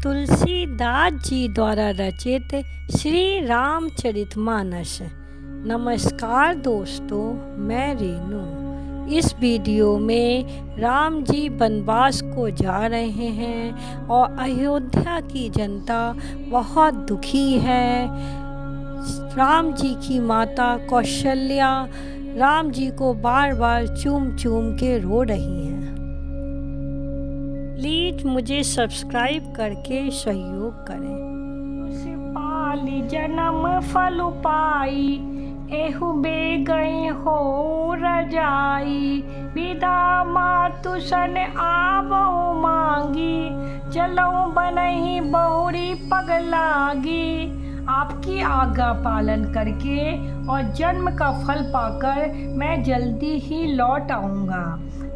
तुलसीदास जी द्वारा रचित श्री रामचरितमानस। नमस्कार दोस्तों, मैं रेनू। इस वीडियो में राम जी वनवास को जा रहे हैं और अयोध्या की जनता बहुत दुखी है। राम जी की माता कौशल्या राम जी को बार बार चूम चूम के रो रही हैं। प्लीज मुझे सब्सक्राइब करके सहयोग करें। पाली जन्म फल पाई, एहु बे गए हो रजाई। विदा मातु सन आवो मांगी, चलो बनही बहुरी पगलागी। आपकी आज्ञा पालन करके और जन्म का फल पाकर मैं जल्दी ही लौट आऊँगा,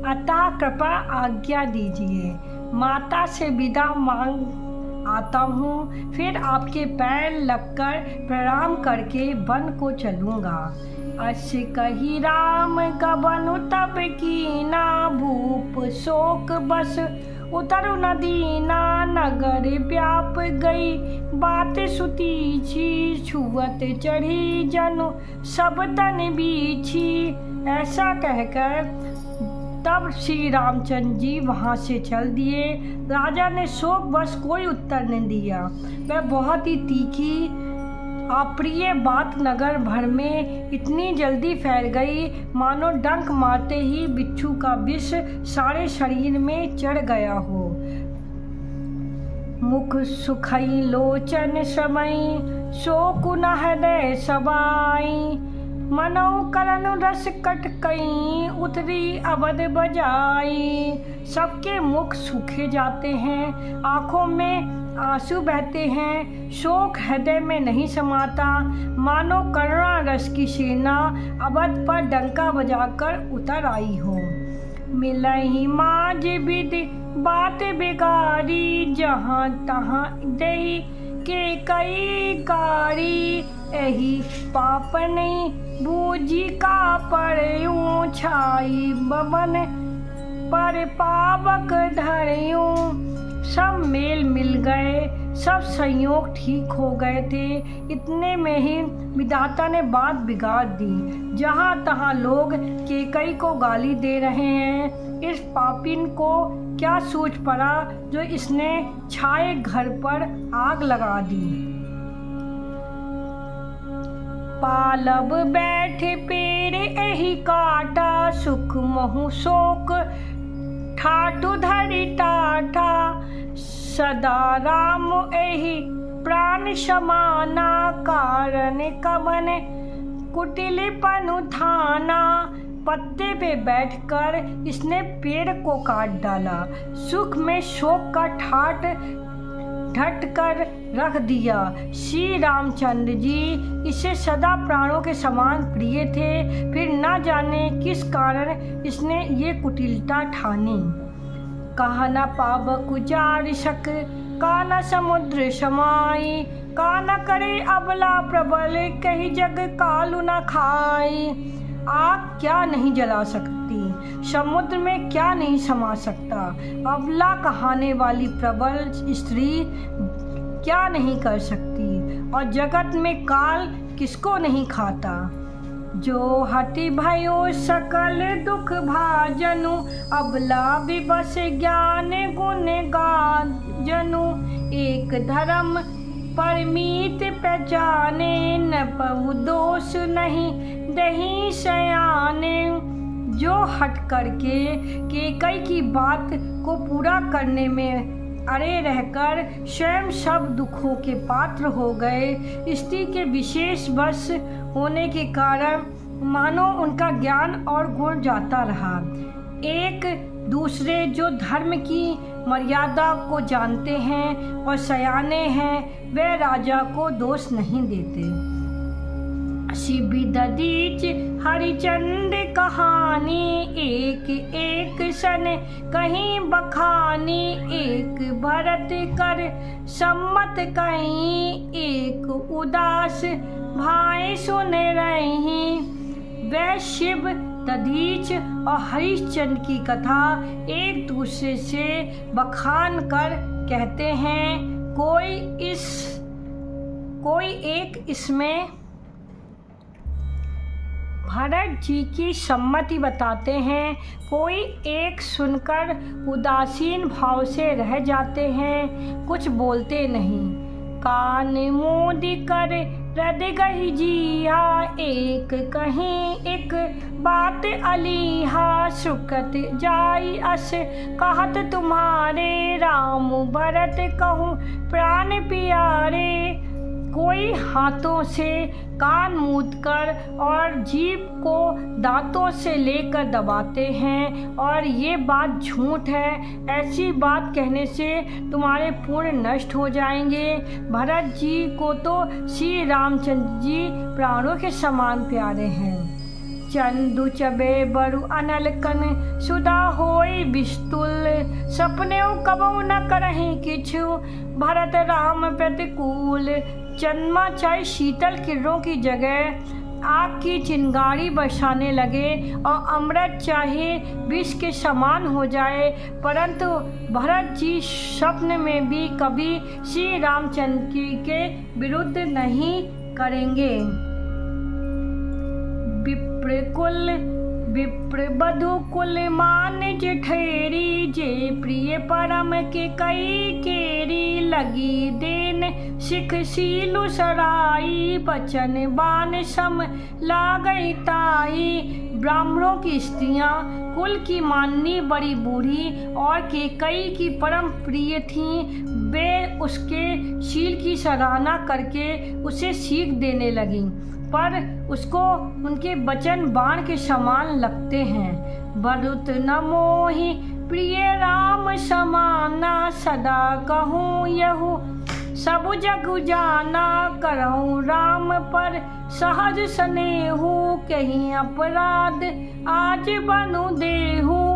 अतः कृपा आज्ञा दीजिए। माता से विदा मांग आता हूँ, फिर आपके पैर लगकर प्रणाम करके वन को चलूँगा। अस कही राम गबनु तब कीना, भूप शोक बस उतरु नदीना। नगर व्याप गई बात सुती छी, छुअत चढ़ी जनु सब तन बीछी। ऐसा कहकर तब श्री रामचंद्र जी वहाँ से चल दिए। राजा ने शोक बस कोई उत्तर नहीं दिया। वह बहुत ही तीखी अप्रिय बात नगर भर में इतनी जल्दी फैल गई, मानो डंक मारते ही बिच्छू का विष सारे शरीर में चढ़ गया हो। मुख सुखई लोचन समई, शोक न हृदय सबाई। मनो करण रस कटकई, उतरी अवध बजाई। सबके मुख सूखे जाते हैं, आँखों में आंसू बहते हैं, शोक हृदय में नहीं समाता। मानो करुणा रस की सेना अवध पर डंका बजाकर उतर आई हो। मिलही माज विधि बात बिगाड़ी, जहाँ तहाँ दई के कई गाड़ी। एही पाप नहीं बूझी का पड़यूं, छाई बबन पर पावक धरयूं। सब मेल मिल गए, सब संयोग ठीक हो गए थे। इतने में ही विधाता ने बात बिगाड़ दी। जहाँ तहाँ लोग केकई को गाली दे रहे हैं। इस पापिन को क्या सूझ पड़ा जो इसने छाए घर पर आग लगा दी। पालब बैठ पेड़ एही काटा, सुख मोहु शोक ठाठु धरि टाठा। सदा राम एही प्राण समाना, कारण कवन कुटिल पनु थाना। पत्ते पे बैठकर इसने पेड़ को काट डाला, सुख में शोक का ठाठ ढट कर रख दिया। श्री रामचंद्र जी इसे सदा प्राणों के समान प्रिय थे, फिर न जाने किस कारण इसने ये कुटिलता ठानी। कहा न पावक जार शक, का न समुद्र समाई। का न करे अबला प्रबल, कही जग कालु न खाई। आग क्या नहीं जला सकती, समुद्र में क्या नहीं समा सकता। अबला कहाने वाली प्रबल स्त्री क्या नहीं कर सकती, और जगत में काल किसको नहीं खाता। जो हटि भयो सकल दुख भाजनु, अबला विबस ज्ञान गुण गाजनु। एक धर्म परमीत पहचाने, न पहु दोष नहीं दही सयाने। जो हट करके केकई की बात को पूरा करने में अड़े रहकर स्वयं सब दुखों के पात्र हो गए। स्त्री के विशेष वश होने के कारण मानो उनका ज्ञान और गुण जाता रहा। एक दूसरे जो धर्म की मर्यादा को जानते हैं और सयाने हैं, वे राजा को दोष नहीं देते। शिवि ददीच हरिचंद कहानी, एक एक सन कहीं बखानी। एक भरत कर सम्मत कहीं, एक उदास भाई सुन रही। वह शिव दधीच और हरिश्चंद्र की कथा एक दूसरे से बखान कर कहते हैं। कोई एक इसमें भरत जी की सम्मति बताते हैं, कोई एक सुनकर उदासीन भाव से रह जाते हैं, कुछ बोलते नहीं। कान मोदी कर हृदय गही जिया, एक कहीं एक बात अलीहा, सुकत जाई अस कहत तुम्हारे, राम भरत कहूँ प्राण प्यारे। कोई हाथों से कान मूंद कर और जीभ को दांतों से लेकर दबाते हैं, और ये बात झूठ है। ऐसी बात कहने से तुम्हारे पुण्य नष्ट हो जाएंगे। भरत जी को तो श्री रामचंद्र जी प्राणों के समान प्यारे हैं। चंदु चबे बरु अनल कन सुधा होई बिस्तुल, सपने कबऊ न करही किछु, भरत राम प्रतिकूल। चंद्रमा चाहे शीतल किरणों की जगह आग की चिंगारी बरसाने लगे और अमृत चाहे विष के समान हो जाए, परंतु भरत जी स्वप्न में भी कभी श्री रामचंद्र जी के विरुद्ध नहीं करेंगे। विप्र बधु कुल मान जेठेरी, जे प्रिय परम के कई केरी, लगी देन सिख सीलु सराई, बचन बान सम लागई ताई। ब्राह्मणों की स्त्रियां कुल की माननी बड़ी बूढ़ी और केकई की परम प्रिय थीं। वे उसके शील की सराहना करके उसे सीख देने लगीं, पर उसको उनके वचन बाण के समान लगते हैं। बरुत न मोहि प्रिय राम समाना, सदा कहूँ यहु सब जग जाना, करऊँ राम पर सहज स्नेहु, कहीं अपराध आज बनु देहु।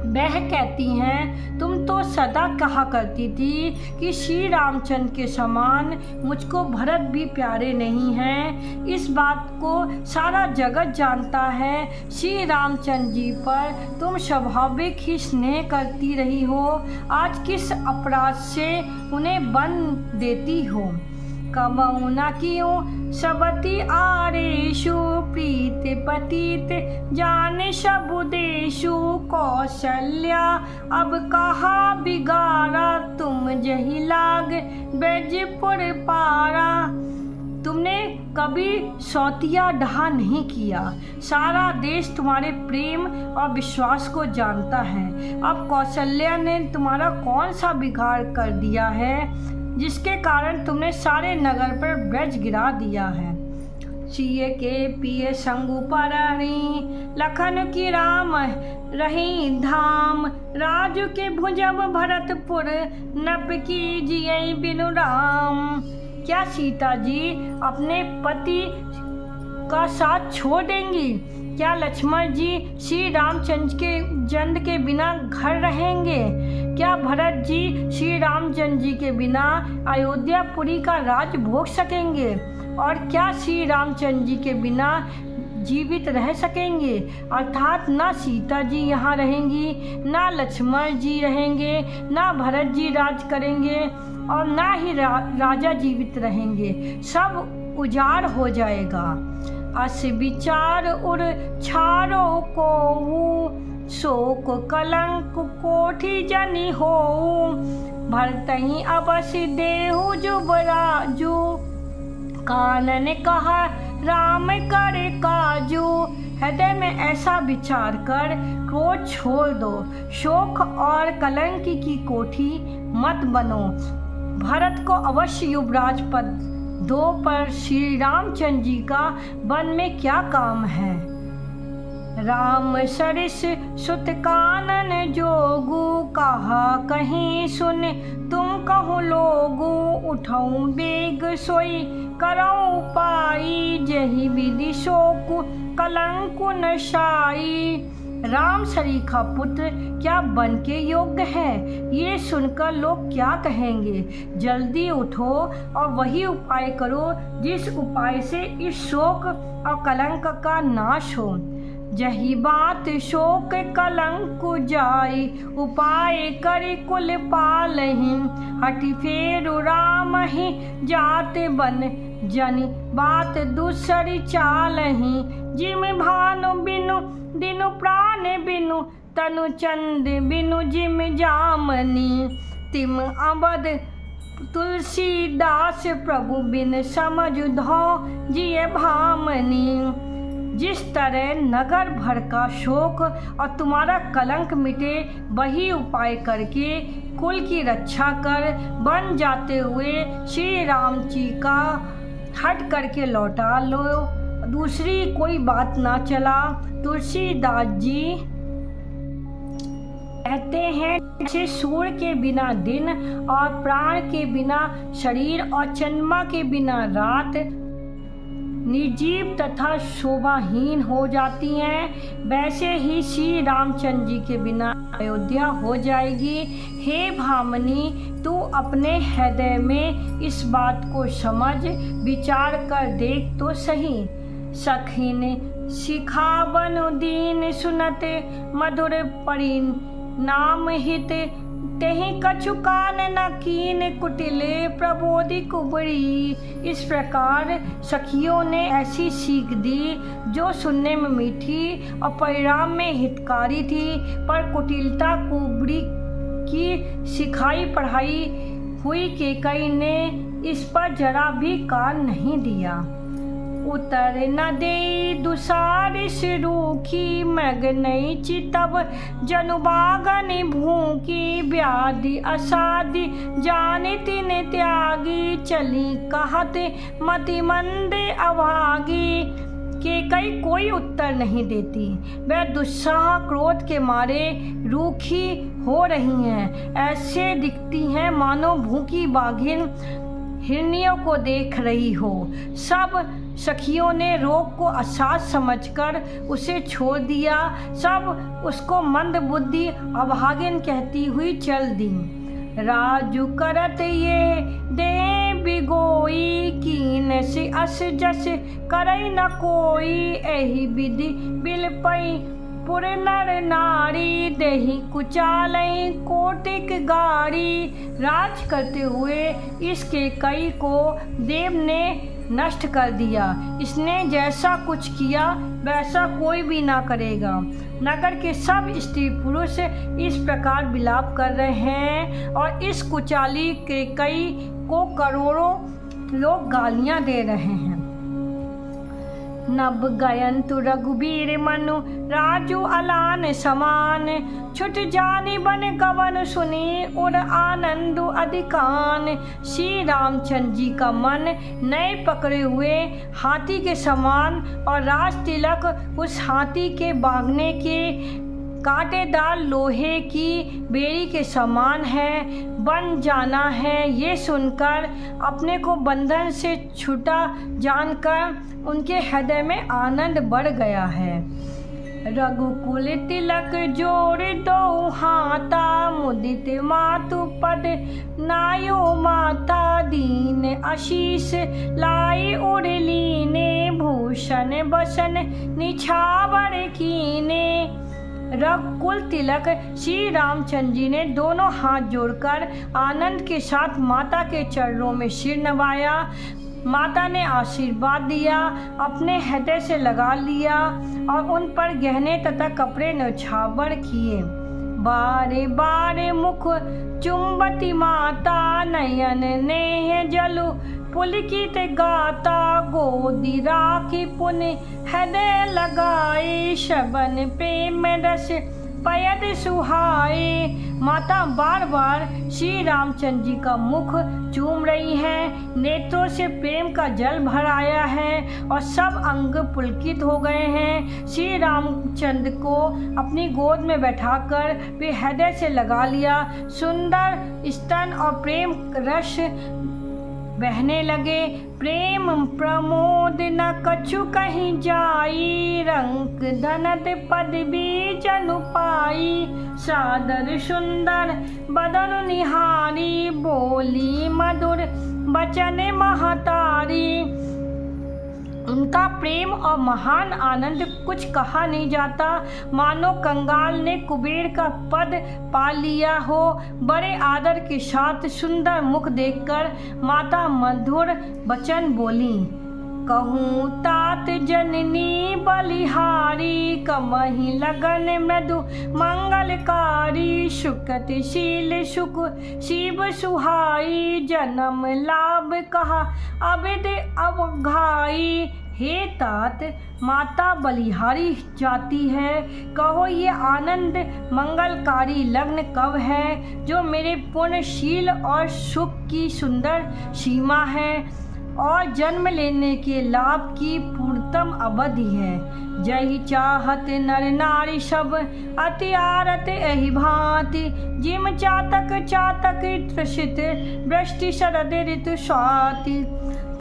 वह कहती हैं, तुम तो सदा कहा करती थी कि श्री रामचंद्र के समान मुझको भरत भी प्यारे नहीं हैं। इस बात को सारा जगत जानता है। श्री रामचंद्र जी पर तुम स्वाभाविक ही स्नेह करती रही हो, आज किस अपराध से उन्हें बन देती हो। कबहु न कियो सबति आरेषु, प्रीत पतित जाने सबु देशु, कौशल्या अब कहा बिगाड़ा, तुम जही लाग बैजपुर पारा। तुमने कभी सौतिया ढहा नहीं किया, सारा देश तुम्हारे प्रेम और विश्वास को जानता है। अब कौशल्या ने तुम्हारा कौन सा बिगाड़ कर दिया है जिसके कारण तुमने सारे नगर पर ब्रज गिरा दिया है। सिय के पिय संगु परणी, लखन की राम रही धाम, राजू के भुजम भरतपुर, नप की जियई बिनु राम। क्या सीता जी अपने पति का साथ छोड़ देंगी? क्या लक्ष्मण जी श्री रामचंद्र के जन्म के बिना घर रहेंगे? क्या भरत जी श्री रामचंद्र जी के बिना अयोध्यापुरी का राज भोग सकेंगे? और क्या श्री रामचंद्र जी के बिना जीवित रह सकेंगे? अर्थात ना सीता जी यहाँ रहेंगी, ना लक्ष्मण जी रहेंगे, ना भरत जी राज करेंगे और ना ही राजा जीवित रहेंगे। सब उजाड़ हो जाएगा। अस विचार उर छारो को, शोक कलंक कोठी जनी हो, भरतहि अवश्य देहु जुबराजू, कानन कहा राम करे काजू। हृदय में ऐसा विचार कर क्रोध छोड़ दो, शोक और कलंक की कोठी मत बनो। भरत को अवश्य युवराज पद दो, पर श्री रामचंद्र जी का वन में क्या काम है? राम सरिस सुत कानन जोगु, कहा कहीं सुन तुम कहो लोगु, उठाऊं बेग सोई करऊं पाई, जही विधि शोक कलंकु नशाई। राम सरीखा पुत्र क्या बन के योग्य है? ये सुनकर लोग क्या कहेंगे? जल्दी उठो और वही उपाय करो जिस उपाय से इस शोक और कलंक का नाश हो। जही बात शोक कलंक जाई, उपाय करि कुल पालहि। हटि फेरु राम ही जात बन, जनि बात दूसरी चालहि। जिम भानु बिनु दिनु प्राण बिनु, तनु चंद बिनु जिम जामनी। तिम अबद तुलसीदास, प्रभु बिन समझ धो जिय भामनी। जिस तरह नगर भर का शोक और तुम्हारा कलंक मिटे, वही उपाय करके कुल की रक्षा कर बन जाते हुए श्री राम जी का हट करके लौटा लो, दूसरी कोई बात ना चला। तुलसीदास जी कहते हैं, जैसे सूर्य के बिना दिन और प्राण के बिना शरीर और चंद्रमा के बिना रात निर्जीव तथा शोभाहीन हो जाती हैं, वैसे ही श्री रामचंद्र जी के बिना अयोध्या हो जाएगी। हे भामनी, तू अपने हृदय में इस बात को समझ विचार कर देख तो सही। सखीन सिखावन दीन सुनते, मधुर परिणाम हित, तेहि कछु कान न कीन, कुटिले प्रबोधि कुबरी। इस प्रकार सखियों ने ऐसी सीख दी जो सुनने में मीठी और परिणाम में हितकारी थी, पर कुटिलता कुबरी की सिखाई पढ़ाई हुई केकई ने इस पर जरा भी कान नहीं दिया। उतर न दे दुसारिस रूखी, मैग नहीं चितब जनुबागन भूखी। व्याधि असाधि जाने तिन त्यागी, चली कहत मति मंदे अभागी। केकई कोई उत्तर नहीं देती, वह दुस्साह क्रोध के मारे रूखी हो रही हैं, ऐसे दिखती हैं मानो भूखी बाघिन हिरनियों को देख रही हो। सब सखियों ने रोग को असाध समझकर उसे छोड़ दिया, सब उसको मंद बुद्धि अभागिन कहती हुई चल दी। राजू करत ये दे बिगोई, कीन से अस जस करई न कोई। एहि विधि बिल पई पुर नर नारी, देहि कुचालई कोटिक गाड़ी। राज करते हुए इसके कई को देव ने नष्ट कर दिया, इसने जैसा कुछ किया वैसा कोई भी ना करेगा। नगर के सब स्त्री पुरुष इस प्रकार विलाप कर रहे हैं और इस कुचाली के कई को करोड़ों लोग गालियां दे रहे हैं। नभ गयंतु रघुबीर मनु, राजू अलान समान। छुट जानी बन गवन सुनी, उर आनंदु अधिकान। श्री रामचंद्र जी का मन नए पकड़े हुए हाथी के समान और राज तिलक उस हाथी के भागने के कांटेदार लोहे की बेड़ी के समान है। बन जाना है ये सुनकर, अपने को बंधन से छूटा जानकर उनके हृदय में आनंद बढ़ गया है। रघुकुल तिलक जोड़ दो हाथा, मुदित मातु पद नायो माता। दीन आशीष लाई उड़लीने, भूषण बसन निछावर कीने। रघुकुल तिलक श्री रामचंद्र जी ने दोनों हाथ जोड़कर आनंद के साथ माता के चरणों में सिर नवाया। माता ने आशीर्वाद दिया, अपने हृदय से लगा लिया और उन पर गहने तथा कपड़े न्यौछावर किए। बारे बारे मुख चुंबती माता, नयन नेह जलु पुलकित गाता। गोदी राखी पुनि हृदय लगाए, शबन प्रेम रस पयद सुहाए। माता बार बार श्री रामचंद्र जी का मुख चूम रही हैं, नेत्रों से प्रेम का जल भर आया है और सब अंग पुलकित हो गए हैं। श्री रामचंद्र को अपनी गोद में बैठाकर वे हृदय से लगा लिया। सुंदर स्तन और प्रेम रस बहने लगे। प्रेम प्रमोद न कछु कहीं जाई, रंक धनत पदवी जनु पाई। सादर सुंदर बदन निहारी, बोली मधुर बचन महतारी। उनका प्रेम और महान आनंद कुछ कहा नहीं जाता। मानो कंगाल ने कुबेर का पद पा लिया हो। बड़े आदर के साथ सुंदर मुख देखकर माता मधुर वचन बोली। कहूँ तात जननी बलिहारी, कमहि लगन मृदु मंगलकारी। सुकृतशील सुख शिव सुहाई, जन्म लाभ कहा अविद अवघाई। हे तात, माता बलिहारी जाती है, कहो ये आनंद मंगलकारी लग्न कब है, जो मेरे पुण्यशील और सुख की सुंदर सीमा है और जन्म लेने के लाभ की पूर्णतम अवधि है। जय चाहत नर नारी सब अति आरत एहि भांति, जिम चातक चातक त्रसित वृष्टि शरद ऋतु स्वाति।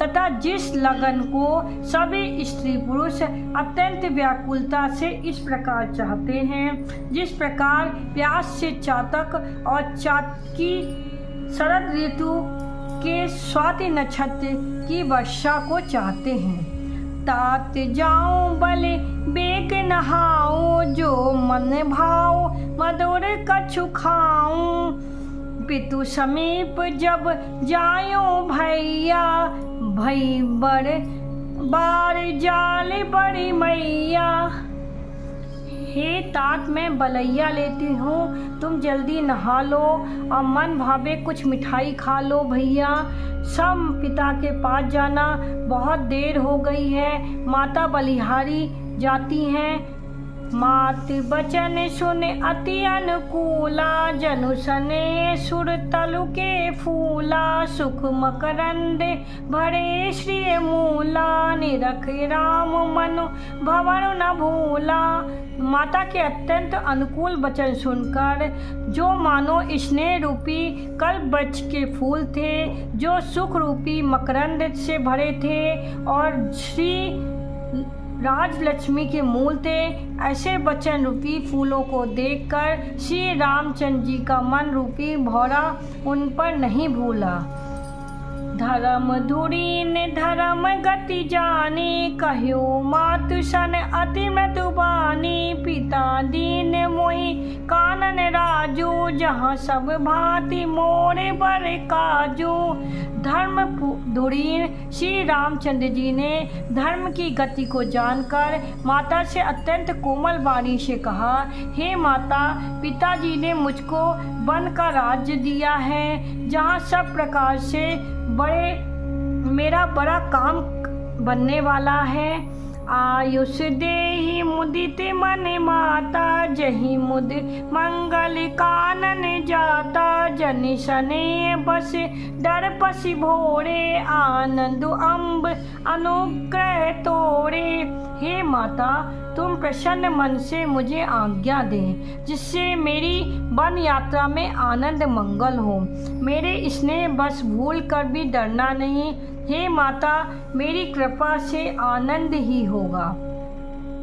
तथा जिस लगन को सभी स्त्री पुरुष अत्यंत व्याकुलता से इस प्रकार चाहते हैं, जिस प्रकार प्यास से चातक और चातकी शरद ऋतु के स्वाति नक्षत्र की वर्षा को चाहते हैं। तात जाऊं बले बेग नहाऊं, जो मन भाव मधुर कछु खाऊं। पितु समीप जब जायो भैया, भई बड़ बार जाल बड़ी मैया। हे तात, मैं बलैया लेती हूँ, तुम जल्दी नहा लो और मन भावे कुछ मिठाई खा लो भैया। सब पिता के पास जाना, बहुत देर हो गई है। माता बलिहारी जाती हैं। मात बचन सुन अति अनुकूला, जनु सने सुर तलु के फूला। सुख मकरंद भरे श्री मूला, निरख राम मनु भवन न भूला। माता के अत्यंत अनुकूल वचन सुनकर, जो मानो स्नेह रूपी कल्प वृक्ष के फूल थे, जो सुख रूपी मकरंद से भरे थे और श्री राजलक्ष्मी के मूल थे, ऐसे वचन रूपी फूलों को देखकर श्री रामचंद्र जी का मन रूपी भौरा उन पर नहीं भूला। धर्म धुरीन धर्म गति जानी, कह्यो मातु सन अति मृदुबानी। पिता दीन मोहि कानन राजू, जहाँ सब भांति मोरे बर काजू। धर्म धुरीन श्री रामचंद्र जी ने धर्म की गति को जानकर माता से अत्यंत कोमल वाणी से कहा, हे माता, पिताजी ने मुझको वन का राज्य दिया है, जहाँ सब प्रकार से मेरा बड़ा काम बनने वाला है। आयुष देहि मुदित मन माता, जहि मुद मंगल कानन जाता। जनि सने बस डर पसी भोरे, आनंद अम्ब अनुग्रह तोरे। हे माता, तुम प्रसन्न मन से मुझे आज्ञा दें, जिससे मेरी वन यात्रा में आनंद मंगल हो। मेरे स्नेह बस भूल कर भी डरना नहीं। हे माता, मेरी कृपा से आनंद ही होगा।